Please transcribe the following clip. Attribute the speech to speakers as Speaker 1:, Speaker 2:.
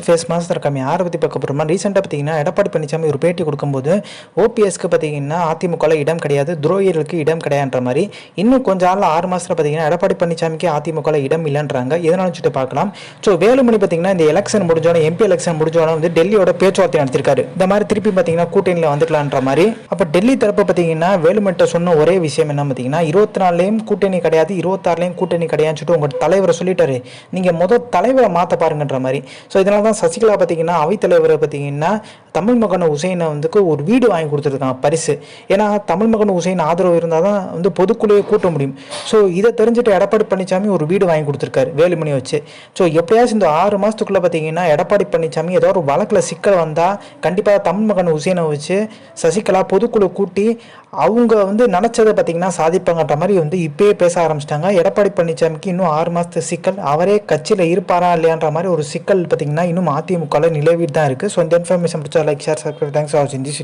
Speaker 1: Face mass இருக்காம யாரை பற்றி பார்க்க போகிறோமா? ரீசெண்டாக பார்த்தீங்கன்னா எடப்பாடி பழனிசாமி ஒரு பேட்டி கொடுக்கும்போது ஓபிஎஸ்க்கு பார்த்தீங்கன்னா அதிமுகவில் இடம் கிடையாது, துரோகிகளுக்கு இடம் கிடையாதுன்ற மாதிரி இன்னும் கொஞ்சம் நாள் 6 மாதத்தில் பார்த்தீங்கன்னா எடப்பாடி பழனிசாமிக்கு அதிமுகவில் இடம் இல்லைன்றாங்க. எதனால வச்சுட்டு பார்க்கலாம். ஸோ வேலுமணி பார்த்தீங்கன்னா இந்த எலெக்ஷன் முடிஞ்சோட எம்பி எலெக்ஷன் முடிஞ்சோட வந்து டெல்லியோட பேச்சுவார்த்தை நடத்திருக்காரு. இந்த மாதிரி திருப்பி பார்த்தீங்கன்னா கூட்டணியில் வந்துக்கலான்ற மாதிரி. அப்போ டெல்லி தரப்பு பார்த்தீங்கன்னா வேலுமணிட்ட சொன்ன ஒரே விஷயம் என்ன பார்த்தீங்கன்னா 24லையும் கூட்டணி கிடையாது, 26லையும் கூட்டணி கிடையாதுன்னு சொல்லிட்டு உங்கள் தலைவரை சொல்லிட்டாரு. நீங்கள் முதல் தலைவரை மாற்ற பாருங்கன்ற மாதிரி. ஸோ இதனால சசிகலா பார்த்தீங்கன்னா அவைத்தலைவரை பார்த்தீங்கன்னா தமிழ் மகன் உசைனை வந்து ஒரு வீடு வாங்கி கொடுத்துருக்காங்க பரிசு. ஏன்னா தமிழ் மகன் உசைன் ஆதரவு இருந்தால் தான் வந்து பொதுக்குழுவே கூட்ட முடியும். ஸோ இதை தெரிஞ்சுட்டு எடப்பாடி பழனிசாமி ஒரு வீடு வாங்கி கொடுத்துருக்காரு வேலுமணி வச்சு. ஸோ எப்படியாச்சும் இந்த 6 மாதத்துக்குள்ளே பார்த்தீங்கன்னா எடப்பாடி பழனிசாமி ஏதோ ஒரு வழக்கில் சிக்கல் வந்தால் கண்டிப்பாக தமிழ் மகன் உசைனை வச்சு சசிகலா பொதுக்குழு கூட்டி அவங்க வந்து நினச்சதை பார்த்தீங்கன்னா சாதிப்பாங்கன்ற மாதிரி வந்து இப்பயே பேச ஆரம்பிச்சிட்டாங்க. எடப்பாடி பழனிசாமிக்கு இன்னும் 6 மாதத்து சிக்கல், அவரே கட்சியில் இருப்பாரா இல்லையான்ற மாதிரி ஒரு சிக்கல் பார்த்தீங்கன்னா இன்னும் அதிமுகவில் நிலவிட்டு தான் இருக்குது. ஸோ இந்த இன்ஃபர்மேஷன் பிடிச்சா like, share, subscribe. Thanks for வாட்சிங் திஸ்.